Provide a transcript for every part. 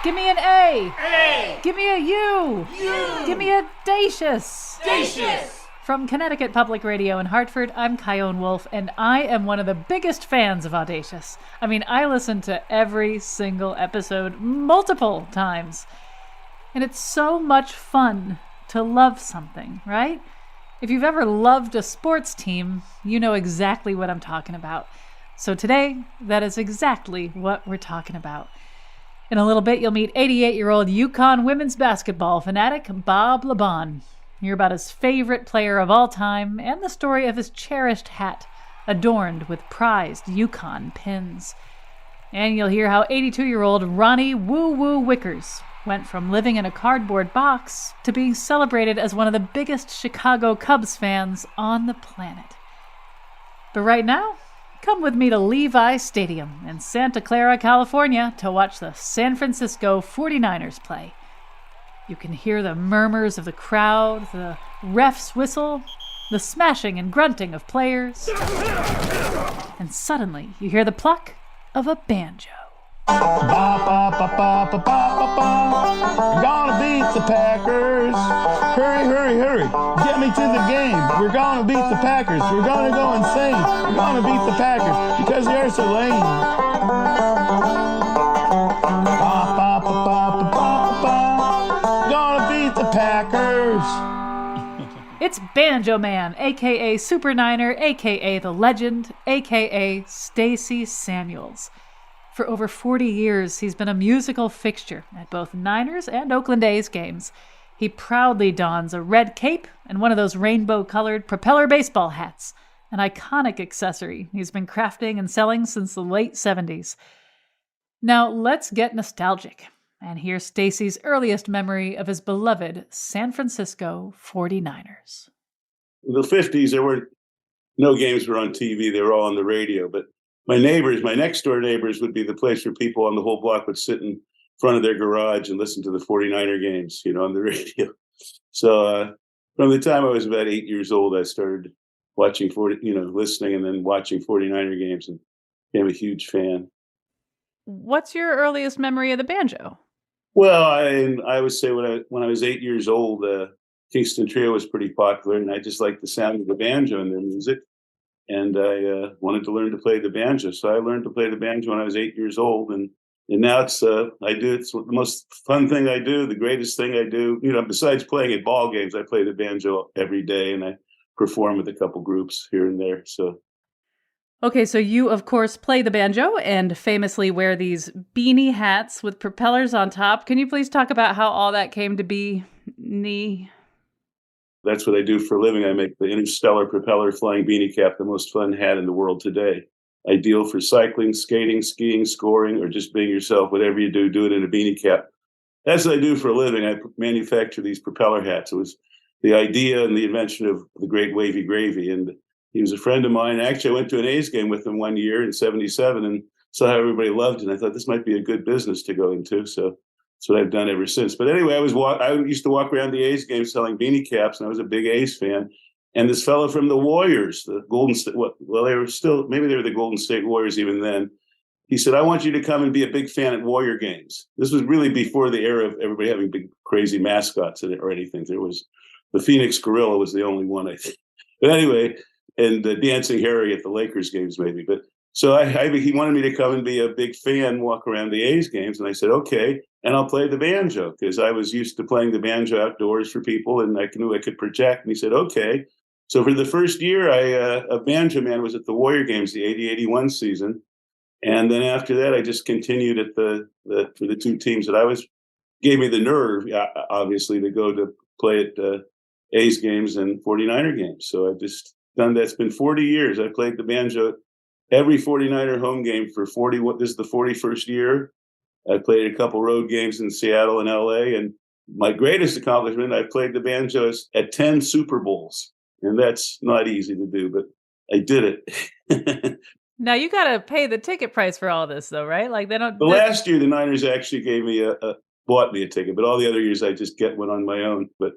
Give me an A. A. Give me a U. U. Give me a Dacious. Dacious. From Connecticut Public Radio in Hartford, I'm Kyone Wolf, and I am one of the biggest fans of Audacious. I mean, I listen to every single episode multiple times. And it's so much fun to love something, right? If you've ever loved a sports team, you know exactly what I'm talking about. So today, that is exactly what we're talking about. In a little bit, you'll meet 88-year-old UConn women's basketball fanatic Bob Labonne. Hear about his favorite player of all time and the story of his cherished hat, adorned with prized UConn pins. And you'll hear how 82-year-old Ronnie Woo-Woo Wickers went from living in a cardboard box to being celebrated as one of the biggest Chicago Cubs fans on the planet. But right now, come with me to Levi Stadium in Santa Clara, California, to watch the San Francisco 49ers play. You can hear the murmurs of the crowd, the ref's whistle, the smashing and grunting of players, and suddenly you hear the pluck of a banjo. Ba, ba, ba, ba, ba, ba, ba, ba. Gonna beat the Packers. Hurry, hurry, hurry. Get me to the game. We're gonna beat the Packers. We're gonna go insane. We're gonna beat the Packers because they're so lame. Ba, ba, ba, ba, ba, ba, ba. Gonna beat the Packers. It's Banjo Man, a.k.a. Super Niner, a.k.a. The Legend, a.k.a. Stacey Samuels. For over 40 years, he's been a musical fixture at both Niners and Oakland A's games. He proudly dons a red cape and one of those rainbow-colored propeller baseball hats, an iconic accessory he's been crafting and selling since the late 70s. Now, let's get nostalgic and hear Stacey's earliest memory of his beloved San Francisco 49ers. In the 50s, there were no games were on TV. They were all on the radio, but my next door neighbors would be the place where people on the whole block would sit in front of their garage and listen to the 49er games, on the radio. So from the time I was about 8 years old, I started watching listening and then watching 49er games and became a huge fan. What's your earliest memory of the banjo? Well, I would say when I was 8 years old, Kingston Trio was pretty popular, and I just liked the sound of the banjo in their music. And I wanted to learn to play the banjo. So I learned to play the banjo when I was 8 years old. And now it's the most fun thing I do, the greatest thing I do. Besides playing at ball games, I play the banjo every day and I perform with a couple groups here and there. So. Okay, so you, of course, play the banjo and famously wear these beanie hats with propellers on top. Can you please talk about how all that came to be? That's what I do for a living. I make the interstellar propeller flying beanie cap the most fun hat in the world today. Ideal for cycling, skating, skiing, scoring, or just being yourself. Whatever you do it in a beanie cap. That's what I do for a living. I manufacture these propeller hats. It was the idea and the invention of the great Wavy Gravy. And he was a friend of mine. Actually, I went to an A's game with him one year in '77 and saw how everybody loved it. And I thought this might be a good business to go into. So that's what I've done ever since. But anyway, I used to walk around the A's games selling beanie caps, and I was a big A's fan. And this fellow from the Warriors, the Golden State, they were still, maybe they were the Golden State Warriors even then. He said, I want you to come and be a big fan at Warrior games. This was really before the era of everybody having big, crazy mascots or anything. There was the Phoenix Gorilla was the only one, I think. But anyway, and Dancing Harry at the Lakers games maybe. But so he wanted me to come and be a big fan, walk around the A's games. And I said, okay. And I'll play the banjo because I was used to playing the banjo outdoors for people and I knew I could project. And he said, okay. So for the first year, a Banjo Man was at the Warrior games, the 80-81 season. And then after that, I just continued at for the two teams that gave me the nerve, obviously, to go to play at A's games and 49er games. So I've just done that. It's been 40 years. I played the banjo every 49er home game for 40. This is the 41st year. I played a couple road games in Seattle and LA. And my greatest accomplishment, I played the banjos at 10 Super Bowls. And that's not easy to do, but I did it. Now you got to pay the ticket price for all this, though, right? Like they don't. The last year, the Niners actually gave me bought me a ticket, but all the other years I just get one on my own. But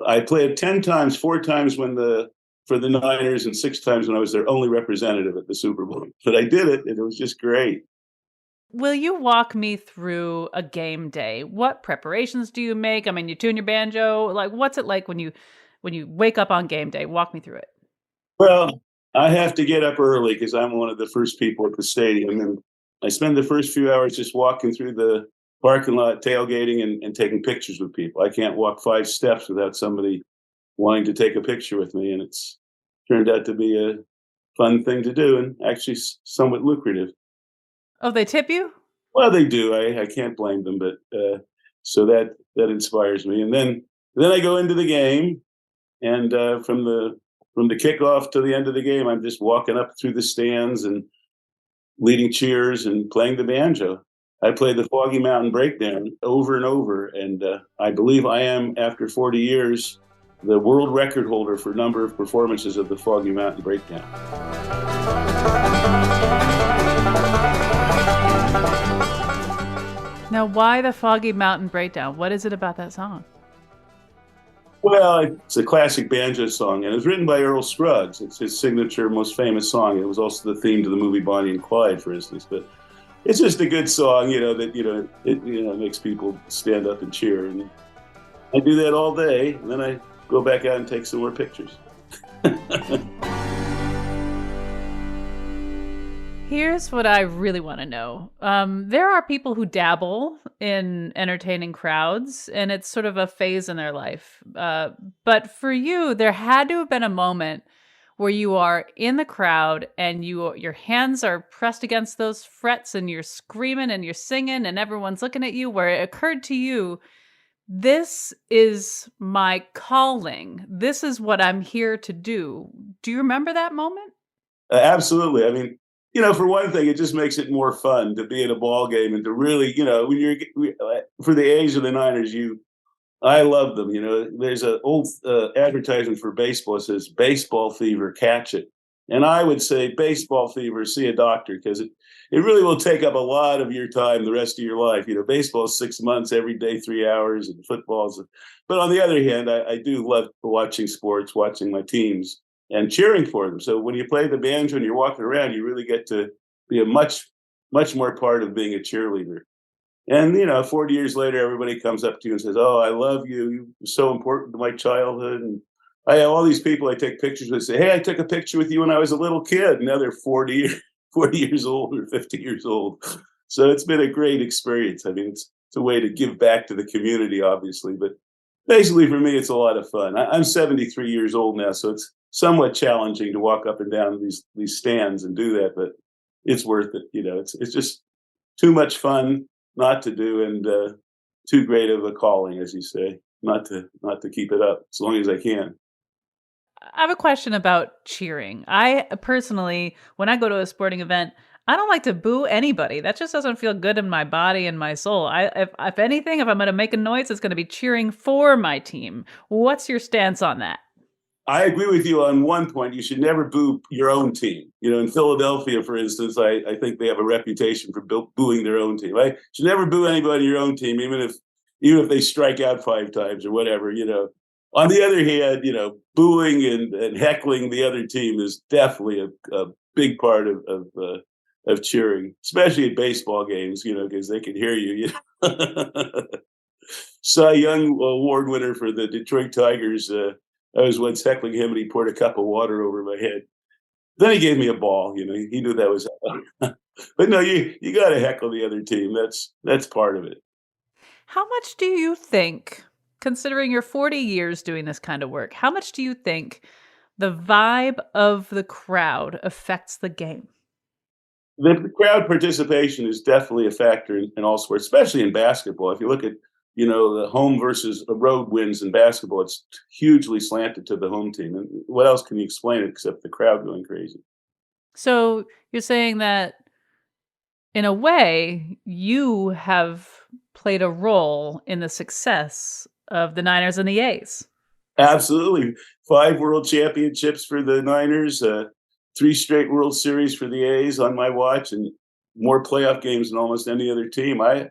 I played 10 times, 4 times for the Niners, and 6 times when I was their only representative at the Super Bowl. But I did it, and it was just great. will you walk me through a game day? What preparations do you make? I mean, you tune your banjo. Like, what's it like when you wake up on game day? Walk me through it. Well, I have to get up early because I'm one of the first people at the stadium, and I spend the first few hours just walking through the parking lot, tailgating, and taking pictures with people. I can't walk 5 steps without somebody wanting to take a picture with me, and it's turned out to be a fun thing to do and actually somewhat lucrative. Oh, they tip you? Well, they do. I can't blame them, but so that inspires me. And then I go into the game, and from the kickoff to the end of the game, I'm just walking up through the stands and leading cheers and playing the banjo. I play the Foggy Mountain Breakdown over and over, and I believe I am, after 40 years, the world record holder for number of performances of the Foggy Mountain Breakdown. Now, why the Foggy Mountain Breakdown? What is it about that song? Well, it's a classic banjo song, and it was written by Earl Scruggs. It's his signature, most famous song. It was also the theme to the movie Bonnie and Clyde, for instance. But it's just a good song, it makes people stand up and cheer. And I do that all day, and then I go back out and take some more pictures. Here's what I really want to know. There are people who dabble in entertaining crowds, and it's sort of a phase in their life. But for you, there had to have been a moment where you are in the crowd and your hands are pressed against those frets and you're screaming and you're singing and everyone's looking at you, where it occurred to you, this is my calling. This is what I'm here to do. Do you remember that moment? Absolutely. I mean, for one thing, it just makes it more fun to be at a ball game and to really, when for the age of the Niners, I love them. There's an old advertisement for baseball that says "Baseball fever, catch it," and I would say baseball fever, see a doctor, because it really will take up a lot of your time the rest of your life. Baseball is 6 months, every day 3 hours, and football's. But on the other hand, I do love watching sports, watching my teams, and cheering for them. So when you play the banjo and you're walking around, you really get to be a much, much more part of being a cheerleader. And, 40 years later, everybody comes up to you and says, "Oh, I love you. You were so important to my childhood." And I have all these people I take pictures with say, "Hey, I took a picture with you when I was a little kid." Now they're 40 years old or 50 years old. So it's been a great experience. I mean, it's a way to give back to the community, obviously. But basically, for me, it's a lot of fun. I'm 73 years old now, so it's somewhat challenging to walk up and down these stands and do that. But it's worth it. It's just too much fun not to do, and too great of a calling, as you say, not to keep it up as long as I can. I have a question about cheering. I personally, when I go to a sporting event, I don't like to boo anybody. That just doesn't feel good in my body and my soul. If anything, if I'm going to make a noise, it's going to be cheering for my team. What's your stance on that? I agree with you on one point. You should never boo your own team. In Philadelphia, for instance, I think they have a reputation for booing their own team. You should never boo anybody in your own team, even if they strike out 5 times or whatever. On the other hand, booing and heckling the other team is definitely a big part of cheering, especially at baseball games. Because they can hear you. Cy Young Award winner for the Detroit Tigers. I was once heckling him, and he poured a cup of water over my head. Then he gave me a ball. He knew that was. But no, you got to heckle the other team. That's part of it. How much do you think, considering your 40 years doing this kind of work, how much do you think the vibe of the crowd affects the game? The crowd participation is definitely a factor in all sports, especially in basketball. If you look at the home versus road wins in basketball, it's hugely slanted to the home team. And what else can you explain it except the crowd going crazy? So you're saying that, in a way, you have played a role in the success of the Niners and the A's. Absolutely. 5 world championships for the Niners, 3 straight World Series for the A's on my watch, and more playoff games than almost any other team. I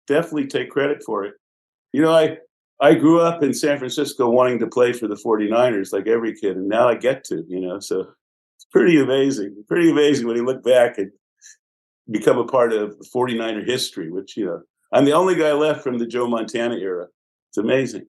definitely take credit for it. I grew up in San Francisco wanting to play for the 49ers like every kid, and now I get to, so it's pretty amazing. Pretty amazing when you look back and become a part of 49er history, which, I'm the only guy left from the Joe Montana era. It's amazing.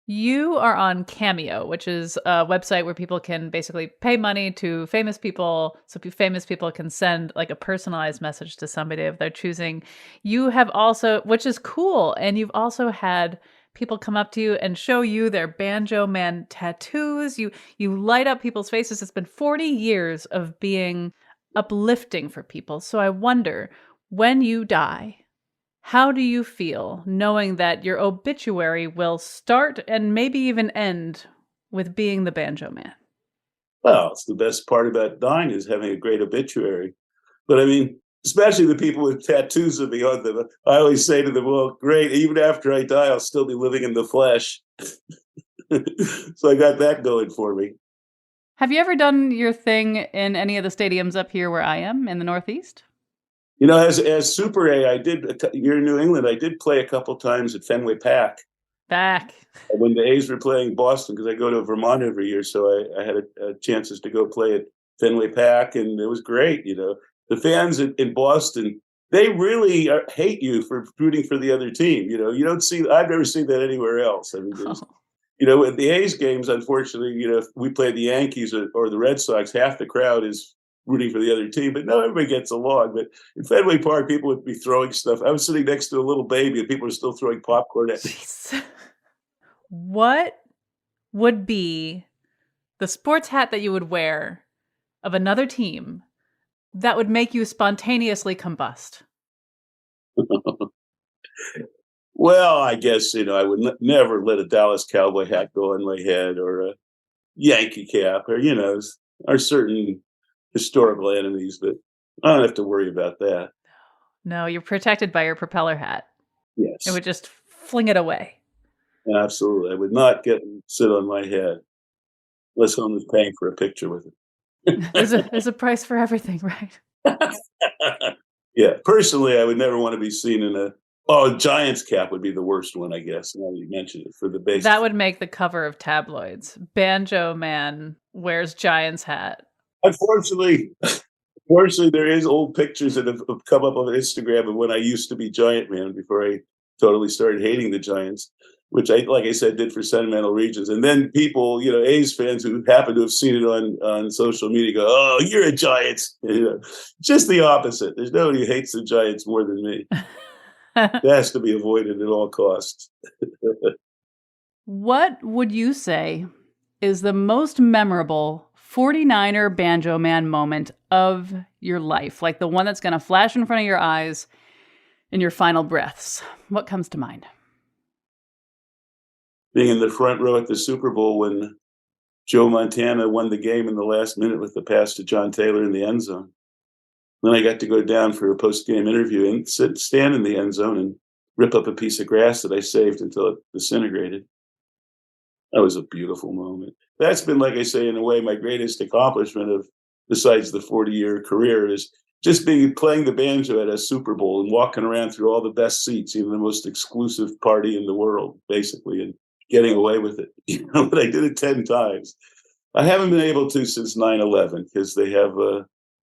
You are on Cameo, which is a website where people can basically pay money to famous people, so famous people can send like a personalized message to somebody of their choosing. You have also, which is cool, and you've also had people come up to you and show you their Banjo Man tattoos. You light up people's faces. It's been 40 years of being uplifting for people. So I wonder, when you die, how do you feel knowing that your obituary will start and maybe even end with being the Banjo Man? Well, it's the best part about dying is having a great obituary. But I mean, especially the people with tattoos of me on them, I always say to them, well, great, even after I die, I'll still be living in the flesh. So I got that going for me. Have you ever done your thing in any of the stadiums up here where I am in the Northeast? As Super A, I did, you're in New England, I did play a couple times at Fenway Park. Back. When the A's were playing Boston, because I go to Vermont every year, so I had chances to go play at Fenway Park, and it was great. The fans in Boston, they really hate you for rooting for the other team. You don't see, I've never seen that anywhere else. I mean, at the A's games, unfortunately, if we play the Yankees or the Red Sox, half the crowd is rooting for the other team, but no, everybody gets along. But in Fenway Park, people would be throwing stuff. I was sitting next to a little baby, and people were still throwing popcorn at me. What would be the sports hat that you would wear of another team that would make you spontaneously combust? Well, I guess, I would never let a Dallas Cowboy hat go on my head, or a Yankee cap, or, our certain historical enemies, but I don't have to worry about that. No, you're protected by your propeller hat. Yes. It would just fling it away. Absolutely. I would not sit on my head unless someone was paying for a picture with it. There's a price for everything, right? Yeah. Personally, I would never want to be seen in a Giants cap would be the worst one, I guess. Now that you mentioned it, for the base. That would make the cover of tabloids. Banjo Man wears Giants hat. Unfortunately, there is old pictures that have come up on Instagram of when I used to be Giant Man before I totally started hating the Giants, which like I said, did for sentimental reasons. And then people, A's fans who happen to have seen it on social media go, oh, you're a Giants. Just the opposite. There's nobody who hates the Giants more than me. That has to be avoided at all costs. What would you say is the most memorable 49er Banjo Man moment of your life? Like the one that's going to flash in front of your eyes in your final breaths. What comes to mind? Being in the front row at the Super Bowl when Joe Montana won the game in the last minute with the pass to John Taylor in the end zone. Then I got to go down for a post-game interview and stand in the end zone and rip up a piece of grass that I saved until it disintegrated. That was a beautiful moment. That's been, like I say, in a way, my greatest accomplishment besides the 40-year career is just playing the banjo at a Super Bowl and walking around through all the best seats, even the most exclusive party in the world, basically, and getting away with it. But I did it 10 times. I haven't been able to since 9/11 because they have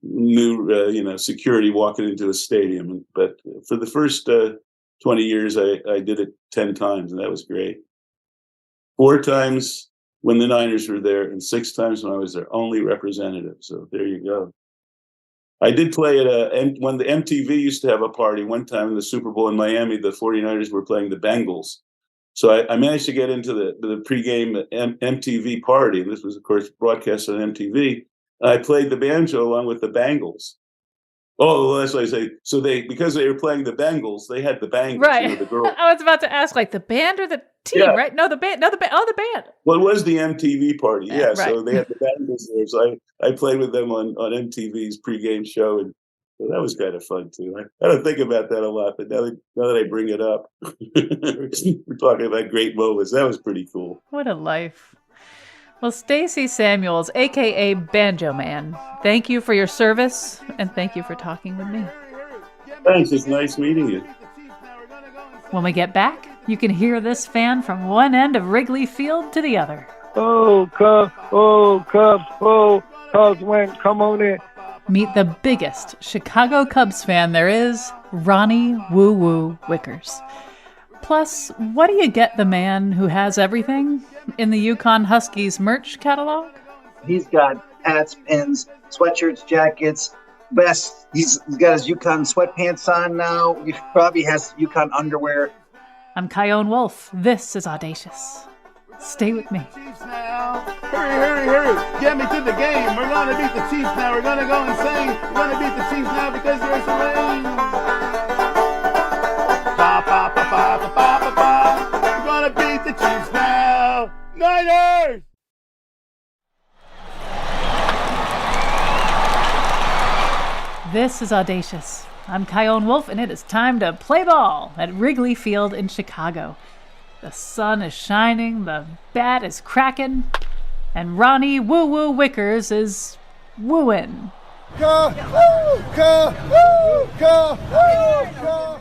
new, security walking into a stadium. But for the first 20 years, I did it 10 times, and that was great. 4 times when the Niners were there, and 6 times when I was their only representative. So there you go. I did play when the MTV used to have a party one time in the Super Bowl in Miami, the 49ers were playing the Bengals. So I managed to get into the pregame MTV party. And this was, of course, broadcast on MTV. I played the banjo along with the Bengals. Oh, well, that's what I say. So because they were playing the Bengals, they had the bangles, right? The girl. I was about to ask, like the band or the team, yeah. Right? No, the band. No, the band. Oh, the band. Well, it was the MTV party. Yeah. Right. So they had the Bengals there. So I played with them on MTV's pregame show, and that was kind of fun too. I don't think about that a lot, but now that I bring it up, we're talking about great moments. That was pretty cool. What a life. Well, Stacey Samuels, a.k.a. Banjo Man, thank you for your service, and thank you for talking with me. Thanks. It's nice meeting you. When we get back, you can hear this fan from one end of Wrigley Field to the other. Oh, Cubs, Cubs win, come on in. Meet the biggest Chicago Cubs fan there is, Ronnie Woo Woo Wickers. Plus, what do you get the man who has everything in the UConn Huskies merch catalog? He's got hats, pins, sweatshirts, jackets. Best, he's got his UConn sweatpants on now. He probably has UConn underwear. I'm Kyone Wolf. This is Audacious. Stay with me. Chiefs now. Hurry, hurry, hurry. Get me to the game. We're going to beat the Chiefs now. We're going to go insane. We're going to beat the Chiefs now because there's some rain. Ba, ba, ba, ba, ba, ba, ba, ba. We're going to beat the Chiefs now. Niners! This is Audacious. I'm Kyone Wolf, and it is time to play ball at Wrigley Field in Chicago. The sun is shining, the bat is cracking, and Ronnie Woo Woo Wickers is wooing.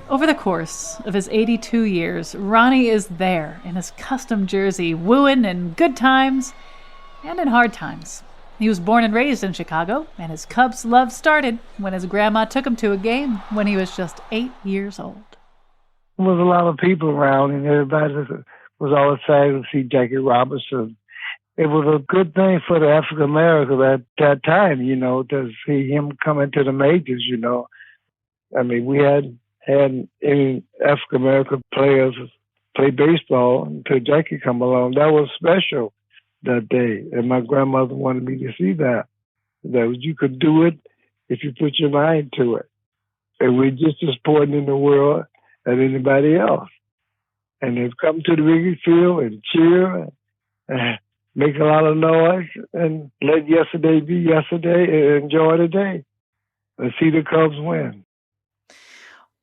Over the course of his 82 years, Ronnie is there in his custom jersey, wooing in good times and in hard times. He was born and raised in Chicago, and his Cubs love started when his grandma took him to a game when he was just 8 years old. There was a lot of people around, and everybody was all excited to see Jackie Robinson. It was a good thing for the African Americans at that time, to see him come into the majors, I mean, we hadn't had any African American players play baseball until Jackie come along. That was special that day, and my grandmother wanted me to see that you could do it if you put your mind to it. And we're just as important in the world as anybody else. And they've come to the Wrigley Field and cheer and make a lot of noise and let yesterday be yesterday and enjoy the day and see the Cubs win.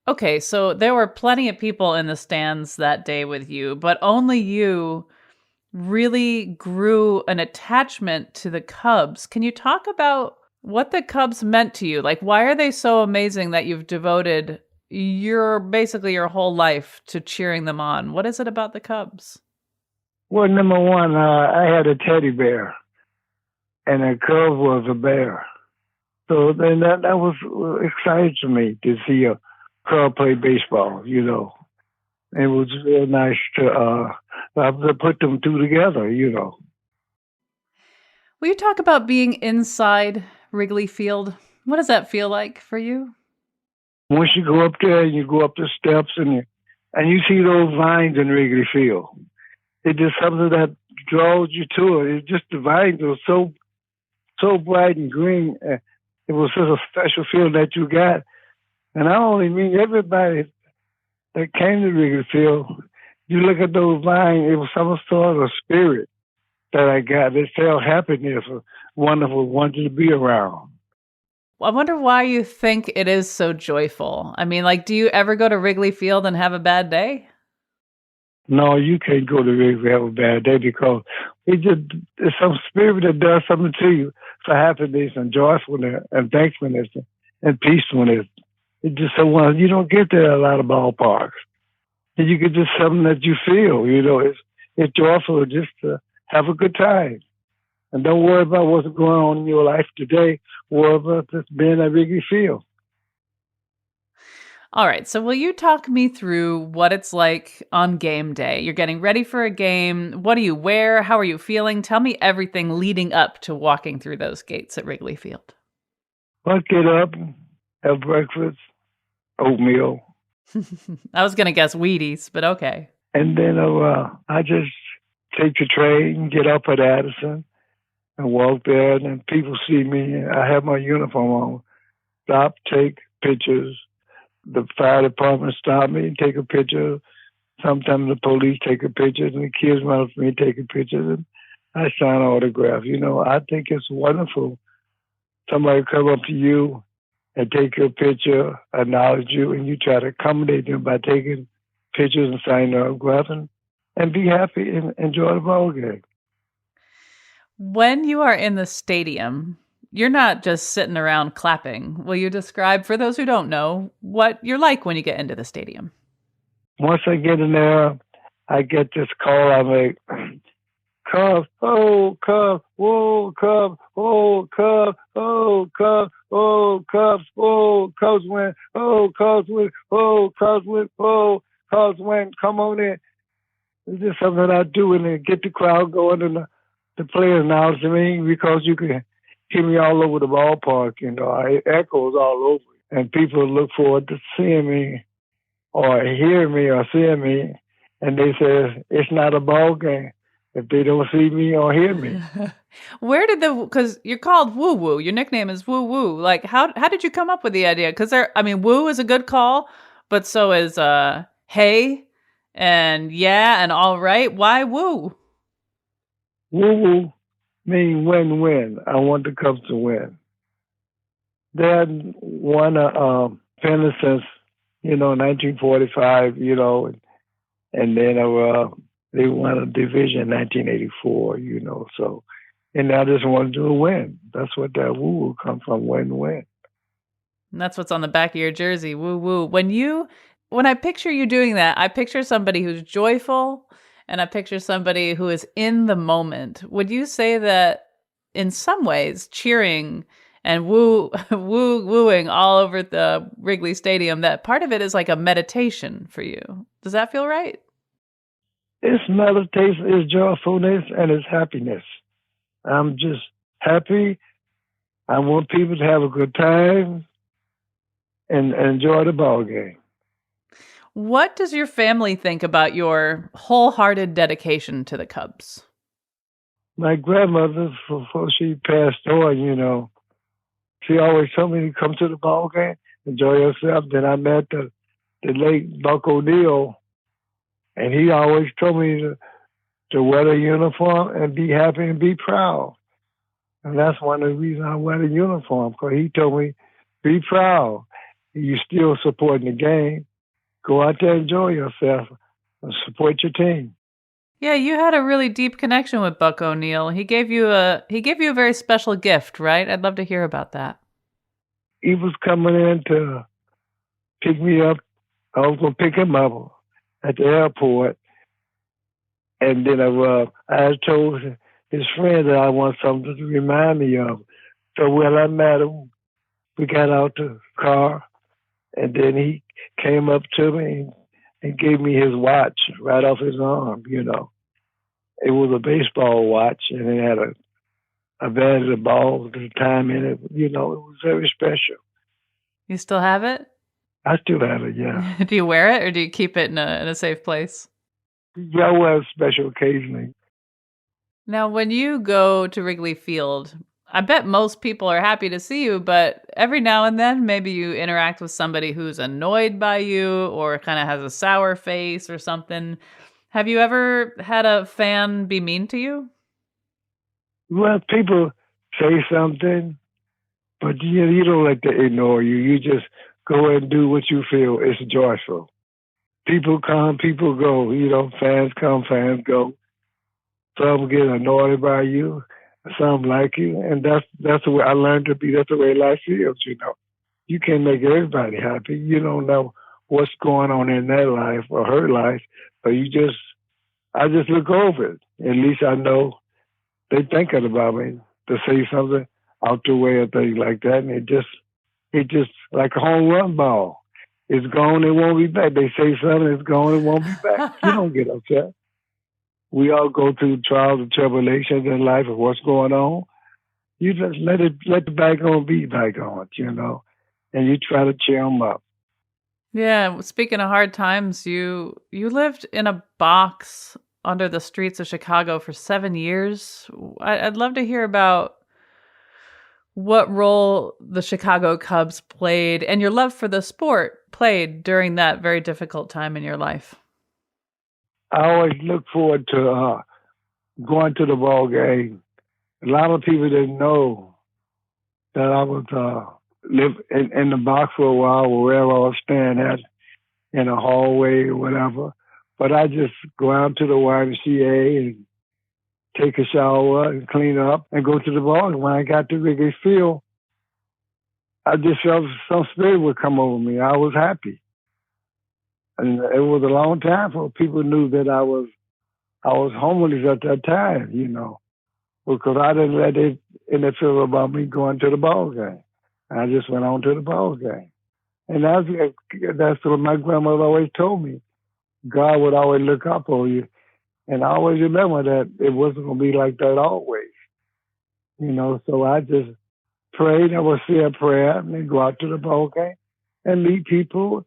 Okay, so there were plenty of people in the stands that day with you, but only you really grew an attachment to the Cubs. Can you talk about what the Cubs meant to you? Like, why are they so amazing that you've devoted basically your whole life to cheering them on? What is it about the Cubs? Well, number one, I had a teddy bear, and a Cub was a bear. So then that was exciting to me to see a Cub play baseball, It was real nice to put them two together, Will you talk about being inside Wrigley Field? What does that feel like for you? Once you go up there and you go up the steps and you see those vines in Wrigley Field, it's just something that draws you to it. It's just the vines are so bright and green. It was just a special feeling that you got. And I only mean everybody that came to Wrigley Field. You look at those vines, it was some sort of spirit that I got. They felt happiness, wonderful, wanted to be around. I wonder why you think it is so joyful. I mean, do you ever go to Wrigley Field and have a bad day? No, you can't go to Wrigley and have a bad day because it's some spirit that does something to you for happiness and joyfulness and thankfulness and peacefulness. It's just you don't get that at a lot of ballparks. And you get just something that you feel, it's joyful just to have a good time. And don't worry about what's going on in your life today. Worry about just being at Wrigley Field. All right. So will you talk me through what it's like on game day? You're getting ready for a game. What do you wear? How are you feeling? Tell me everything leading up to walking through those gates at Wrigley Field. I'll get up, have breakfast, oatmeal. I was going to guess Wheaties, but okay. And then I just take the train, get up at Addison, and walk there. And then people see me. I have my uniform on. Stop, take pictures. The fire department stop me and take a picture. Sometimes the police take a picture, and the kids run up to me taking pictures. And I sign autographs. I think it's wonderful. Somebody come up to you and take your picture, acknowledge you, and you try to accommodate them by taking pictures and signing autographs and be happy and enjoy the ball game. When you are in the stadium, you're not just sitting around clapping. Will you describe, for those who don't know, what you're like when you get into the stadium? Once I get in there, I get this call. I make, Cubs, oh, Cubs, whoa, Cubs, oh, Cubs, oh, Cubs, oh, Cubs, oh, Cubs win, oh, Cubs win, oh, Cubs win, oh, Cubs win, come on in. It's just something that I do and then get the crowd going and the players now to me because you can hear me all over the ballpark, it echoes all over. And people look forward to seeing me or hearing me or seeing me, and they say it's not a ball game if they don't see me or hear me. Where did because you're called Woo Woo, your nickname is Woo Woo. Like, how did you come up with the idea? Because Woo is a good call, but so is hey and yeah and all right. Why Woo? Woo Woo means win-win. I want the Cubs to win. They hadn't won a pennant since 1945, and then they won a division in 1984, so, and I just wanted to win. That's what that woo comes from, win-win. And that's what's on the back of your jersey, woo woo. When I picture you doing that, I picture somebody who's joyful, and I picture somebody who is in the moment. Would you say that in some ways, cheering and wooing all over the Wrigley Stadium, that part of it is like a meditation for you? Does that feel right? It's meditation, it's joyfulness, and it's happiness. I'm just happy. I want people to have a good time and enjoy the ball game. What does your family think about your wholehearted dedication to the Cubs? My grandmother, before she passed on, she always told me to come to the ball game, enjoy yourself. Then I met the late Buck O'Neill, and he always told me to wear the uniform and be happy and be proud. And that's one of the reasons I wear the uniform, because he told me, be proud. You're still supporting the game. Go out there, enjoy yourself, and support your team. Yeah, you had a really deep connection with Buck O'Neill. He gave you a very special gift, right? I'd love to hear about that. He was coming in to pick me up. I was going to pick him up at the airport. And then I told his friend that I want something to remind me of. So when I met him, we got out the car, and then he came up to me and gave me his watch right off his arm, It was a baseball watch, and it had a bat of the ball, the time in it. It was very special. You still have it? I still have it, yeah. Do you wear it, or do you keep it in a safe place? Yeah, I wear it special occasionally. Now, when you go to Wrigley Field, I bet most people are happy to see you, but every now and then maybe you interact with somebody who's annoyed by you or kind of has a sour face or something. Have you ever had a fan be mean to you? Well, people say something, but you don't let them ignore you. You just go and do what you feel is joyful. People come, people go. Fans come, fans go. Some get annoyed by you, some like you, and that's the way I learned to be. That's the way life feels. You can't make everybody happy. You don't know what's going on in their life or her life, but I just look over it. At least I know they thinking about me to say something out the way or things like that, and it just like a home run ball. It's gone, it won't be back. They say something, it's gone, it won't be back. You don't get upset. We all go through trials and tribulations in life of what's going on. You just let the bygone be bygone, and you try to cheer them up. Yeah, speaking of hard times, you lived in a box under the streets of Chicago for 7 years. I'd love to hear about what role the Chicago Cubs played and your love for the sport played during that very difficult time in your life. I always look forward to going to the ball game. A lot of people didn't know that I would live in the box for a while, wherever I was staying at, in a hallway or whatever. But I just go out to the YMCA and take a shower and clean up and go to the ball. And when I got to Wrigley Field, I just felt some spirit would come over me. I was happy. And it was a long time before people knew that I was I was homeless at that time, because I didn't let it interfere about me going to the ball game. I just went on to the ball game. And that's what my grandmother always told me. God would always look up on you. And I always remember that it wasn't going to be like that always. So I just prayed. I would say a prayer and then go out to the ball game and meet people.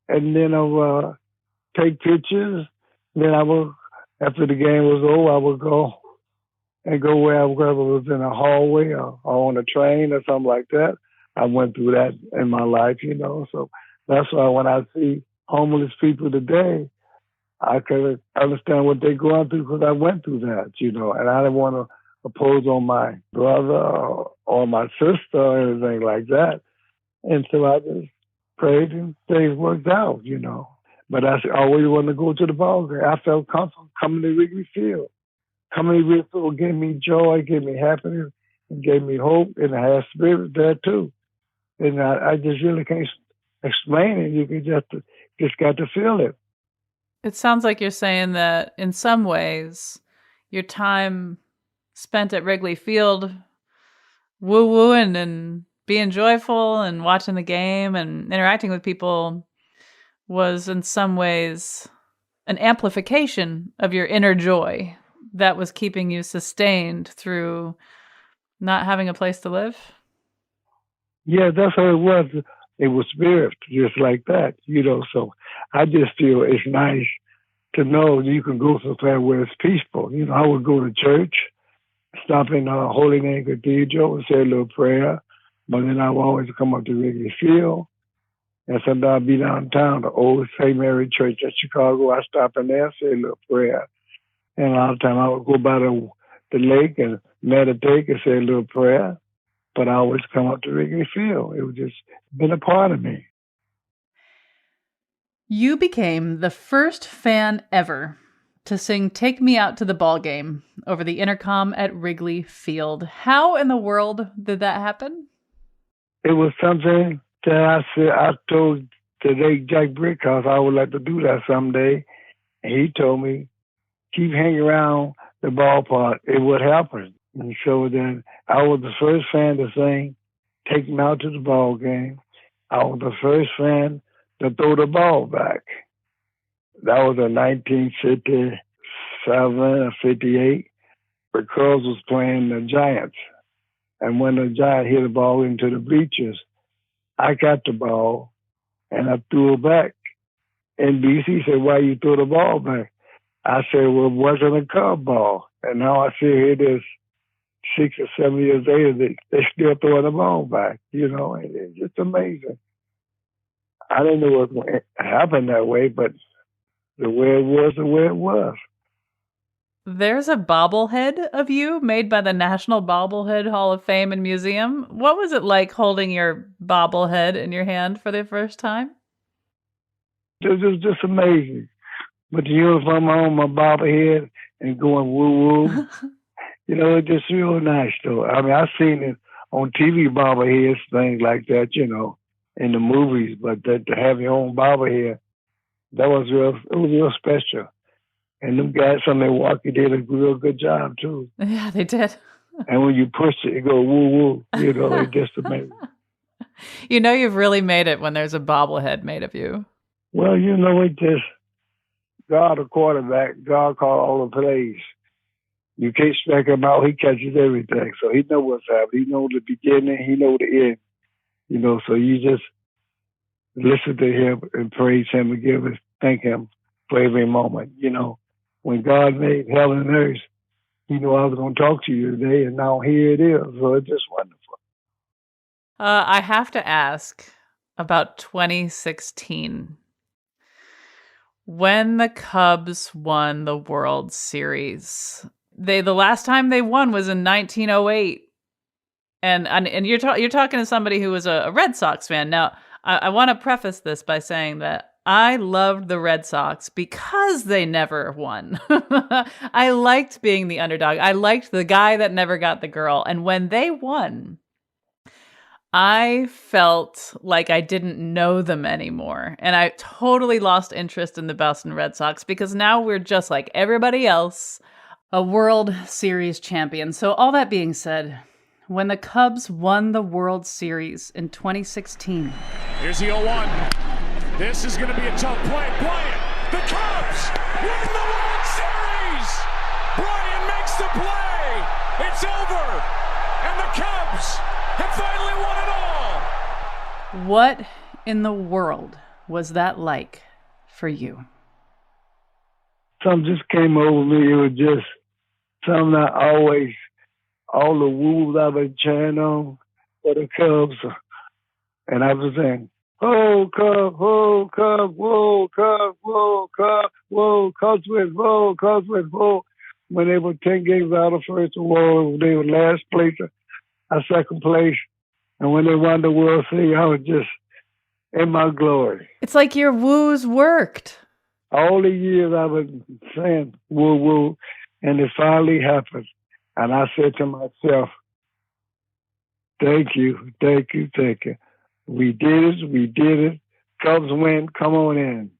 And then I would take pictures. Then I would, after the game was over, I would go wherever it was in a hallway or on a train or something like that. I went through that in my life, So that's why when I see homeless people today, I can understand what they're going through because I went through that, And I didn't want to oppose on my brother or my sister or anything like that. And so I just prayed and things worked out, But I always wanted to go to the ball game. I felt comfortable coming to Wrigley Field. Coming to Wrigley Field gave me joy, gave me happiness, and gave me hope, and I had spirit there too. And I just really can't explain it. You can just got to feel it. It sounds like you're saying that in some ways, your time spent at Wrigley Field woo-wooing and being joyful and watching the game and interacting with people was in some ways an amplification of your inner joy that was keeping you sustained through not having a place to live? Yeah, that's how it was. It was spirit, just like that, So I just feel it's nice to know you can go somewhere where it's peaceful. I would go to church, stop in Holy Name Cathedral and say a little prayer, but then I would always come up to Wrigley Field. And sometimes I'd be downtown, the old St. Mary Church in Chicago. I stop in there, say a little prayer. And a lot of times I would go by the lake and meditate and say a little prayer. But I always come up to Wrigley Field. It was just been a part of me. You became the first fan ever to sing Take Me Out to the Ball Game over the intercom at Wrigley Field. How in the world did that happen? It was something that I told the late Jack Brickhouse I would like to do that someday. And he told me, keep hanging around the ballpark. It would happen. And so then I was the first fan to sing Take Me Out to the Ball Game. I was the first fan to throw the ball back. That was in 1957 or 58. The Cubs was playing the Giants. And when the Giants hit the ball into the bleachers, I got the ball and I threw it back. And BC said, why you threw the ball back? I said, well, it wasn't a Cub ball. And now I see here it is 6 or 7 years later, they still throwing the ball back, and it's just amazing. I didn't know what would happen that way, but the way it was, the way it was. There's a bobblehead of you made by the National Bobblehead Hall of Fame and Museum. What was it like holding your bobblehead in your hand for the first time? It was just amazing. With the uniform on, my bobblehead, and going woo-woo. It's just real nice, though. I mean, I've seen it on TV bobbleheads, things like that, in the movies. But to have your own bobblehead, it was real special. And them guys from Milwaukee did a real good job, too. Yeah, they did. And when you push it, it goes woo-woo. It's just amazing. You've really made it when there's a bobblehead made of you. Well, it just, God, a quarterback, God called all the plays. You can't strike him out. He catches everything. So he knows what's happening. He knows the beginning. He knows the end. So you just listen to him and praise him and thank him for every moment. When God made heaven and earth, he knew I was going to talk to you today, and now here it is. So it's just wonderful. I have to ask about 2016. When the Cubs won the World Series, the last time they won was in 1908, and you're talking to somebody who was a Red Sox fan. Now, I want to preface this by saying that I loved the Red Sox because they never won. I liked being the underdog. I liked the guy that never got the girl, and when they won, I felt like I didn't know them anymore. And I totally lost interest in the Boston Red Sox because now we're just like everybody else, a World Series champion. So all that being said, when the Cubs won the World Series in 2016. Here's the 0-1. This is going to be a tough play. Bryant, the Cubs win the World Series. Bryant makes the play. It's over. And the Cubs have finally won it all. What in the world was that like for you? Something just came over me. It was just something I always, all the wolves I was cheering on for the Cubs. And I was saying, "Whoa, Cubs, whoa, Cubs, whoa, Cubs, whoa, Cubs, whoa, Cubs win, whoa, Cubs win, whoa." When they were 10 games out of first, whoa, they were last place, second place. And when they won the World Series, I was just in my glory. It's like your woos worked. All the years I was saying woo woo, and it finally happened. And I said to myself, thank you, thank you, thank you. We did it. Cubs win, come on in.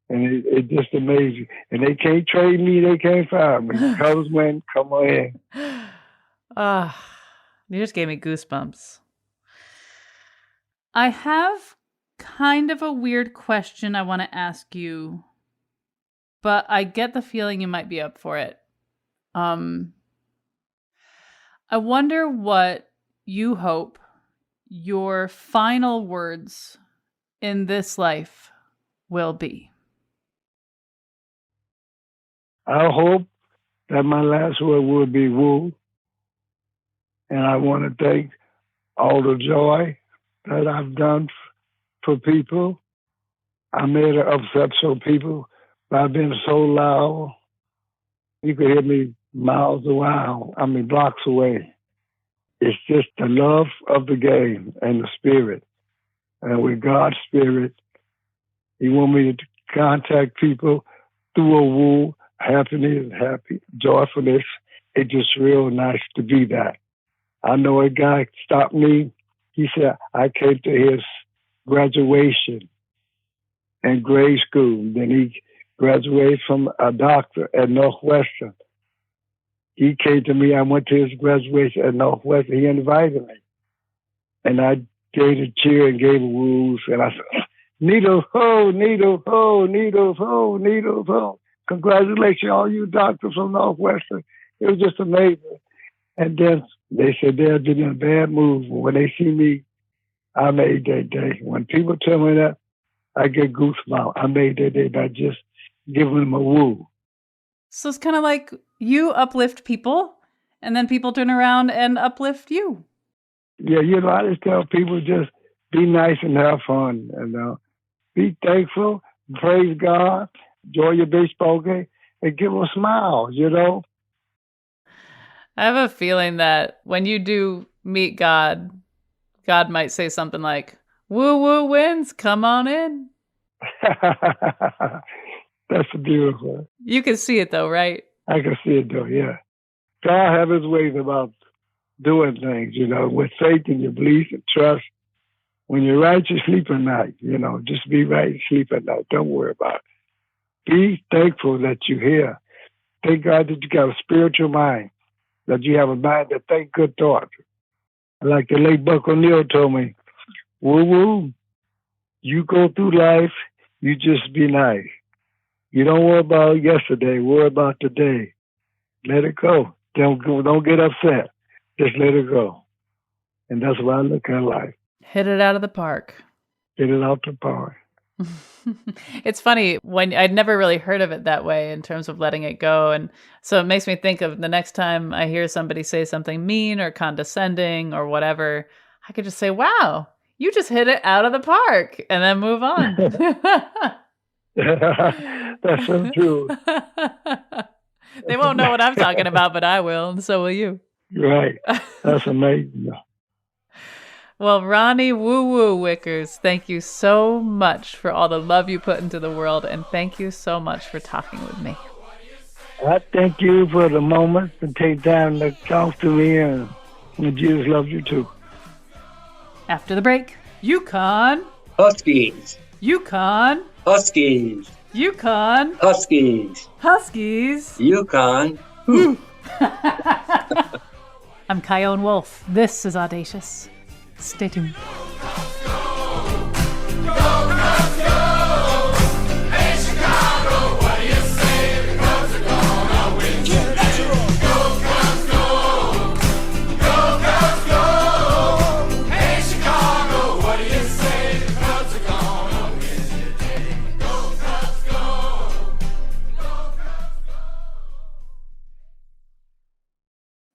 And it just amazing. And they can't trade me, they can't fire me. Cubs win, come on in. You just gave me goosebumps. I have kind of a weird question I want to ask you, but I get the feeling you might be up for it. I wonder what you hope your final words in this life will be. I hope that my last word will be woo. And I want to thank all the joy that I've done for people. I made it upset some people by being so loud. You could hear me miles away, blocks away. It's just the love of the game and the spirit. And with God's spirit, He want me to contact people through a woo, happiness, joyfulness. It's just real nice to be that. I know a guy stopped me. He said, I came to his graduation in grade school. Then he graduated from a doctor at Northwestern. He came to me. I went to his graduation at Northwestern. He invited me. And I gave a cheer and gave a woos. And I said, needles, ho, needles, ho, needles, ho, needles, ho. Congratulations, all you doctors from Northwestern. It was just amazing. And then they said they've been in a bad mood. When they see me, I made that day. When people tell me that, I get goosebumps. I made that day by just giving them a woo. So it's kind of like you uplift people, and then people turn around and uplift you. Yeah, I just tell people just be nice and have fun. And be thankful, praise God, enjoy your baseball game, and give them a smile, I have a feeling that when you do meet God, God might say something like, woo woo wins, come on in. That's beautiful. You can see it though, right? I can see it though, yeah. God have his ways about doing things, with faith and your belief and trust. When you're right, you sleep at night, just be right and sleep at night. Don't worry about it. Be thankful that you're here. Thank God that you got a spiritual mind, that you have a mind that think good thoughts. Like the late Buck O'Neill told me, woo woo, you go through life, you just be nice. You don't worry about yesterday, worry about today. Let it go. Don't get upset. Just let it go. And that's why I look at life. Hit it out of the park. Hit it out the park. It's funny, when I'd never really heard of it that way in terms of letting it go. And so it makes me think of the next time I hear somebody say something mean or condescending or whatever, I could just say, wow, you just hit it out of the park, and then move on. That's so true. They won't know what I'm talking about, but I will, and so will you. Right. That's amazing. Well, Ronnie Woo Woo Wickers, thank you so much for all the love you put into the world, and thank you so much for talking with me. I thank you for the moment to take time to talk to me, and Jesus loves you too. After the break, UConn. Huskies. UConn. Huskies. UConn. Huskies. Huskies. UConn. I'm Kyone Wolf. This is Audacious. Stay tuned.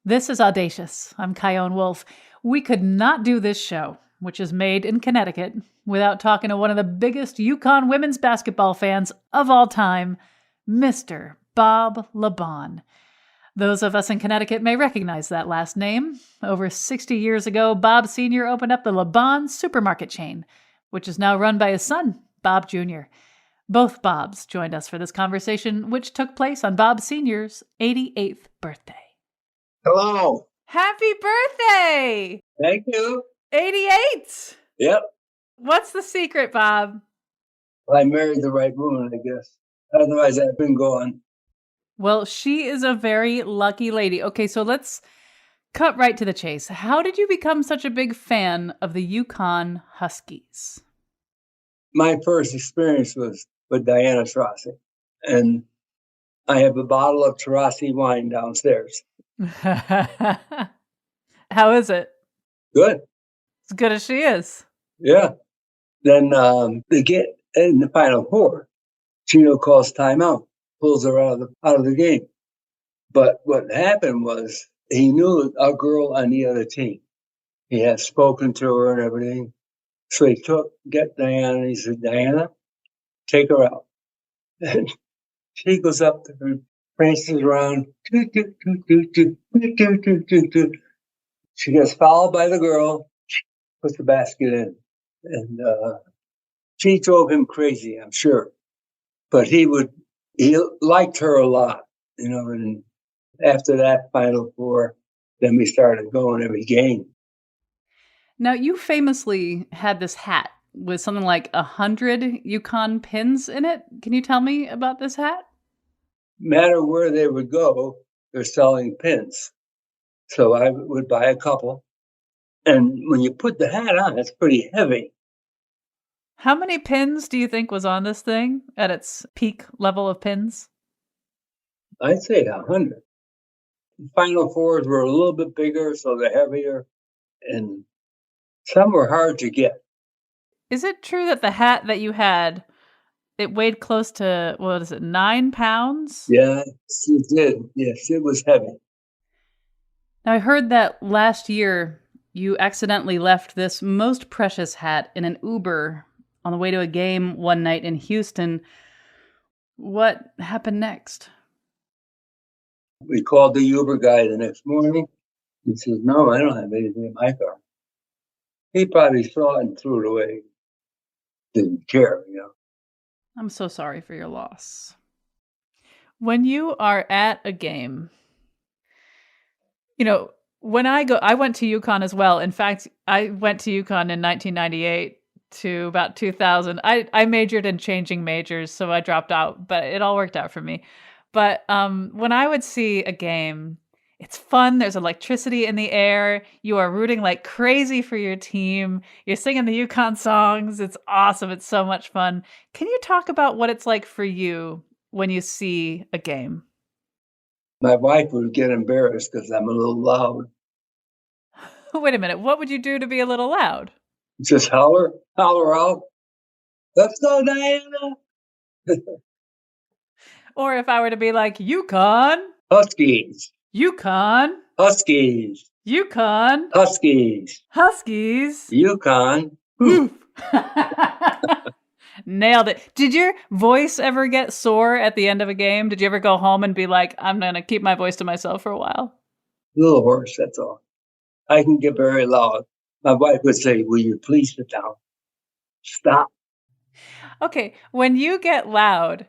This is Audacious. I'm Kyone Wolf. We could not do this show, which is made in Connecticut, without talking to one of the biggest UConn women's basketball fans of all time, Mr. Bob Labonne. Those of us in Connecticut may recognize that last name. Over 60 years ago, Bob Sr. opened up the LaBonne supermarket chain, which is now run by his son, Bob Jr. Both Bobs joined us for this conversation, which took place on Bob Sr.'s 88th birthday. Hello. Happy birthday! Thank you. 88! Yep. What's the secret, Bob? I married the right woman, I guess. Otherwise, I've been gone. Well, she is a very lucky lady. Okay, so let's cut right to the chase. How did you become such a big fan of the UConn Huskies? My first experience was with Diana Taurasi. And I have a bottle of Taurasi wine downstairs. How is it? Good. As good as she is. Yeah. Then they get in the Final Four. Chino calls timeout, pulls her out of the game. But what happened was he knew a girl on the other team. He had spoken to her and everything. So he get Diana and he said, Diana, take her out. And she goes up to her, prances around. She gets fouled by the girl, puts the basket in. And she drove him crazy, I'm sure. But he liked her a lot, and after that Final Four, then we started going every game. Now, you famously had this hat with something like 100 UConn pins in it. Can you tell me about this hat? Matter where they would go, they're selling pins. So I would buy a couple. And when you put the hat on, it's pretty heavy. How many pins do you think was on this thing at its peak level of pins? I'd say 100. The Final Fours were a little bit bigger, so they're heavier. And some were hard to get. Is it true that the hat that you had, it weighed close to, 9 pounds? Yeah, it did. Yes, it was heavy. Now, I heard that last year you accidentally left this most precious hat in an Uber on the way to a game one night in Houston. What happened next? We called the Uber guy the next morning. He says, no, I don't have anything in my car. He probably saw it and threw it away. Didn't care, I'm so sorry for your loss. When you are at a game, when I went to UConn as well. In fact, I went to UConn in 1998 to about 2000. I majored in changing majors, so I dropped out, but it all worked out for me. But when I would see a game, it's fun. There's electricity in the air. You are rooting like crazy for your team. You're singing the UConn songs. It's awesome. It's so much fun. Can you talk about what it's like for you when you see a game? My wife would get embarrassed because I'm a little loud. Wait a minute. What would you do to be a little loud? Just holler out. Let's go, Diana. Or if I were to be like, UConn. Huskies. UConn. Huskies. UConn. Huskies. Huskies. UConn. Nailed it. Did your voice ever get sore at the end of a game? Did you ever go home and be like, I'm going to keep my voice to myself for a while? A little hoarse, that's all. I can get very loud. My wife would say, will you please sit down? Stop. Okay, when you get loud,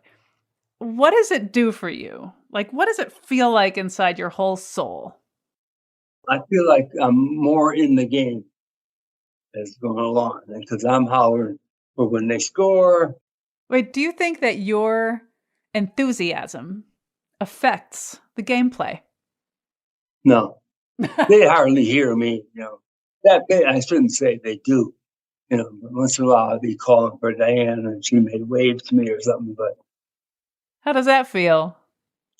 what does it do for you? Like, what does it feel like inside your whole soul? I feel like I'm more in the game. as going along. Because I'm hollering for when they score. Wait, do you think that your enthusiasm affects the gameplay? No, they hardly hear me. I shouldn't say they do. Once in a while I'd be calling for Diane and she may wave to me or something, but How does that feel?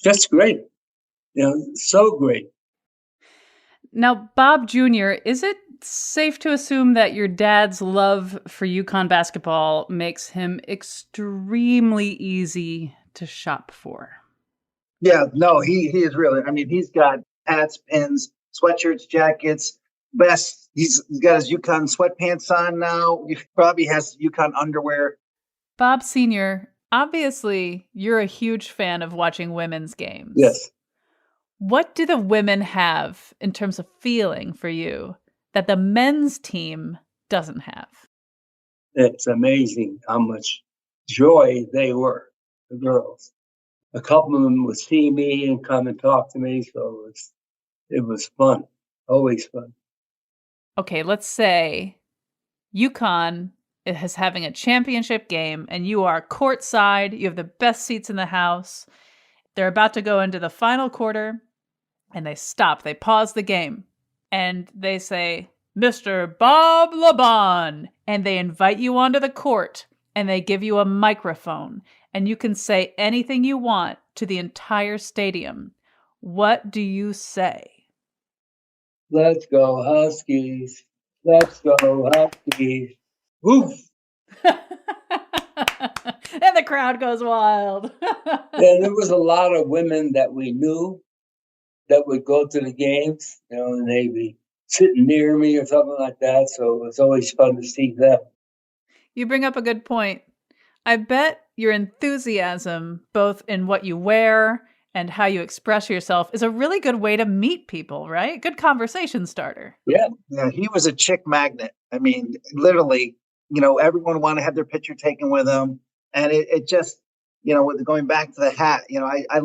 just great. So great. Now, Bob Jr., is it safe to assume that your dad's love for UConn basketball makes him extremely easy to shop for? Yeah, no, he is really. I mean, he's got hats, pins, sweatshirts, jackets. He's got his UConn sweatpants on now. He probably has UConn underwear. Bob Sr., obviously, you're a huge fan of watching women's games. Yes. What do the women have in terms of feeling for you that the men's team doesn't have? It's amazing how much joy they were, the girls. A couple of them would see me and come and talk to me, so it was fun, always fun. Okay, let's say UConn is having a championship game and you are courtside, you have the best seats in the house. They're about to go into the final quarter and they stop, they pause the game and they say, Mr. Bob Labonne, and they invite you onto the court and they give you a microphone and you can say anything you want to the entire stadium. What do you say? Let's go Huskies. Let's go Huskies. Woof. And the crowd goes wild. And there was a lot of women that we knew that would go to the games, and they'd be sitting near me or something like that. So it was always fun to see them. You bring up a good point. I bet your enthusiasm, both in what you wear and how you express yourself, is a really good way to meet people, right? Good conversation starter. Yeah. Yeah, he was a chick magnet. I mean, literally, everyone wanted to have their picture taken with him. And it just, with going back to the hat, I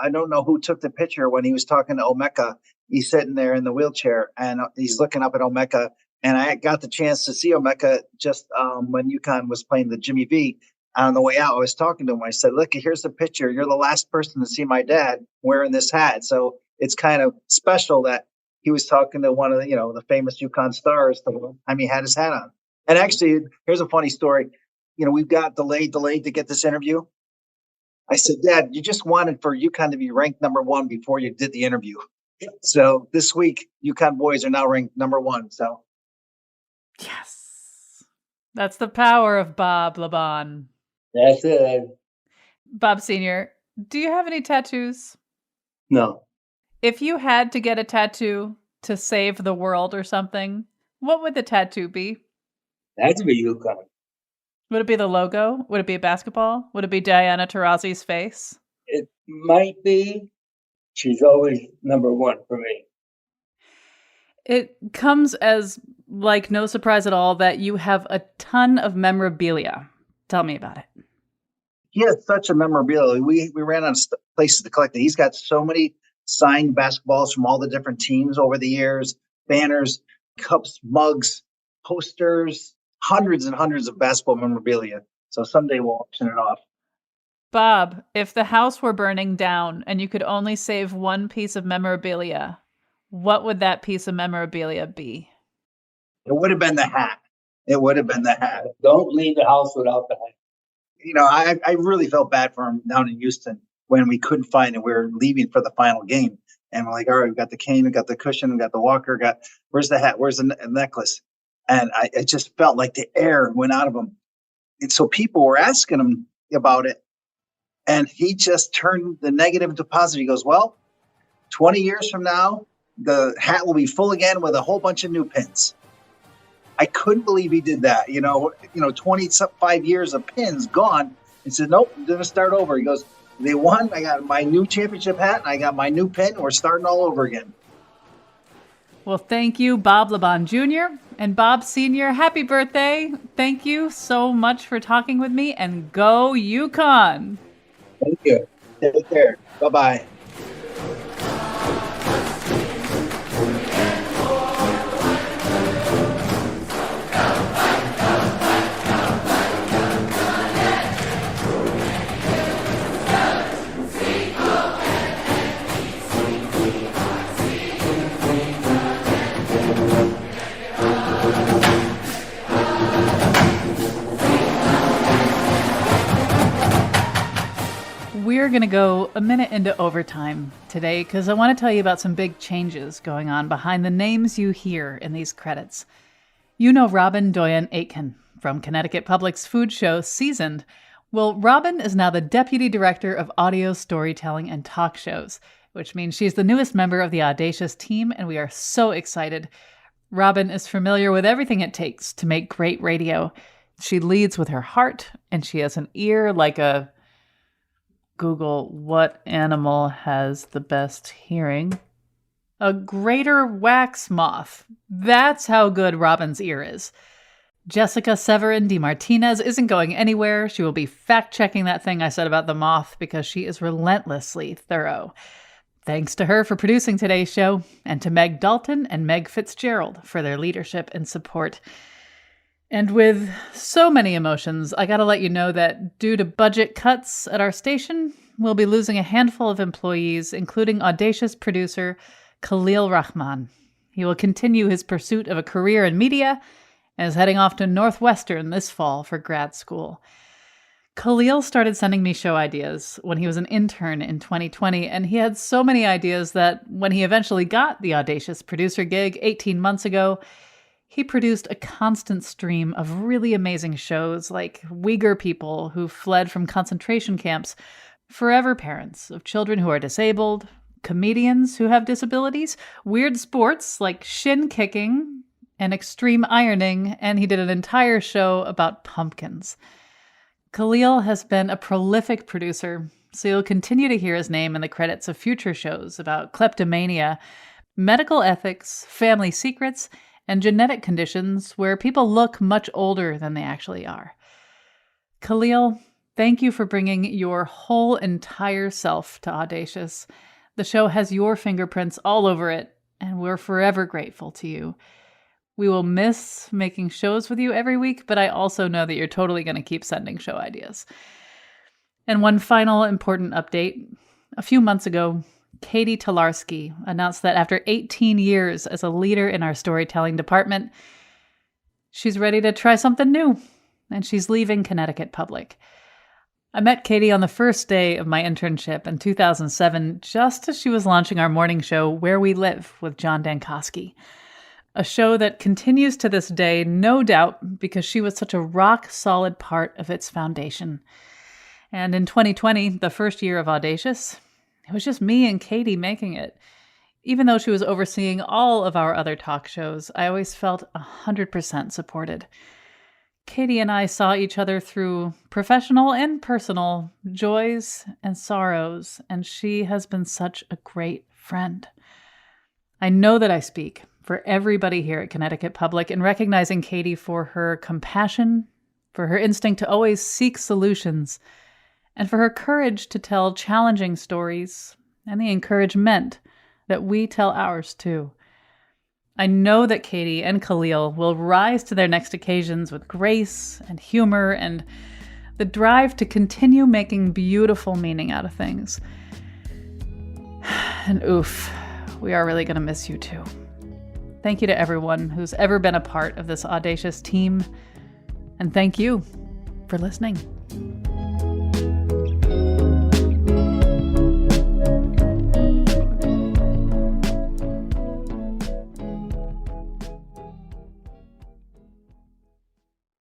don't know who took the picture when he was talking to Omeka. He's sitting there in the wheelchair and he's looking up at Omeka. And I got the chance to see Omeka just when UConn was playing the Jimmy V. On the way out, I was talking to him. I said, look, here's the picture. You're the last person to see my dad wearing this hat. So it's kind of special that he was talking to one of the, the famous UConn stars the time he had his hat on. And actually, here's a funny story. We've got delayed to get this interview. I said, Dad, you just wanted for UConn to be ranked number 1 before you did the interview. So this week, UConn boys are now ranked number 1. So. Yes. That's the power of Bob Labonne. That's it. Bob Sr., do you have any tattoos? No. If you had to get a tattoo to save the world or something, what would the tattoo be? It had to be UConn. Would it be the logo? Would it be a basketball? Would it be Diana Taurasi's face? It might be. She's always number 1 for me. It comes as no surprise at all that you have a ton of memorabilia. Tell me about it. He has such a memorabilia. We ran out of places to collect it. He's got so many signed basketballs from all the different teams over the years, banners, cups, mugs, posters, hundreds and hundreds of basketball memorabilia. So someday we'll auction it off. Bob, if the house were burning down and you could only save one piece of memorabilia, what would that piece of memorabilia be? It would have been the hat. Don't leave the house without the hat. I really felt bad for him down in Houston when we couldn't find it. We were leaving for the final game. And we're like, all right, we've got the cane, we've got the cushion, we've got the walker, where's the hat? Where's the necklace? And it just felt like the air went out of him. And so people were asking him about it. And he just turned the negative into positive. He goes, well, 20 years from now, the hat will be full again with a whole bunch of new pins. I couldn't believe he did that. 25 years of pins gone. He said, nope, I'm going to start over. He goes, they won. I got my new championship hat and I got my new pin. We're starting all over again. Well, thank you, Bob LaBonne Jr. and Bob Sr. Happy birthday. Thank you so much for talking with me, and go UConn. Thank you. Take care. Bye-bye. We're going to go a minute into overtime today because I want to tell you about some big changes going on behind the names you hear in these credits. You know Robin Doyen Aitken from Connecticut Public's food show Seasoned. Well, Robin is now the Deputy Director of Audio Storytelling and Talk Shows, which means she's the newest member of the Audacious team, and we are so excited. Robin is familiar with everything it takes to make great radio. She leads with her heart, and she has an ear like a... Google, what animal has the best hearing? A greater wax moth. That's how good Robin's ear is. Jessica Severin de Martinez isn't going anywhere. She will be fact-checking that thing I said about the moth because she is relentlessly thorough. Thanks to her for producing today's show, and to Meg Dalton and Meg Fitzgerald for their leadership and support. And with so many emotions, I gotta let you know that due to budget cuts at our station, we'll be losing a handful of employees, including Audacious producer Khalil Rahman. He will continue his pursuit of a career in media and is heading off to Northwestern this fall for grad school. Khalil started sending me show ideas when he was an intern in 2020, and he had so many ideas that when he eventually got the Audacious producer gig 18 months ago, he produced a constant stream of really amazing shows like Uyghur people who fled from concentration camps, forever parents of children who are disabled, comedians who have disabilities, weird sports like shin kicking and extreme ironing, and he did an entire show about pumpkins. Khalil has been a prolific producer, so you'll continue to hear his name in the credits of future shows about kleptomania, medical ethics, family secrets, and genetic conditions where people look much older than they actually are. Khalil, thank you for bringing your whole entire self to Audacious. The show has your fingerprints all over it, and we're forever grateful to you. We will miss making shows with you every week, but I also know that you're totally going to keep sending show ideas. And one final important update. A few months ago, Katie Tolarski announced that after 18 years as a leader in our storytelling department, she's ready to try something new, and she's leaving Connecticut Public. I met Katie on the first day of my internship in 2007, just as she was launching our morning show, Where We Live, with John Dankosky, a show that continues to this day, no doubt, because she was such a rock-solid part of its foundation. And in 2020, the first year of Audacious, it was just me and Katie making it. Even though she was overseeing all of our other talk shows, I always felt 100% supported. Katie and I saw each other through professional and personal joys and sorrows, and she has been such a great friend. I know that I speak for everybody here at Connecticut Public in recognizing Katie for her compassion, for her instinct to always seek solutions, and for her courage to tell challenging stories and the encouragement that we tell ours too. I know that Katie and Khalil will rise to their next occasions with grace and humor and the drive to continue making beautiful meaning out of things. And oof, we are really going to miss you too. Thank you to everyone who's ever been a part of this Audacious team, and thank you for listening.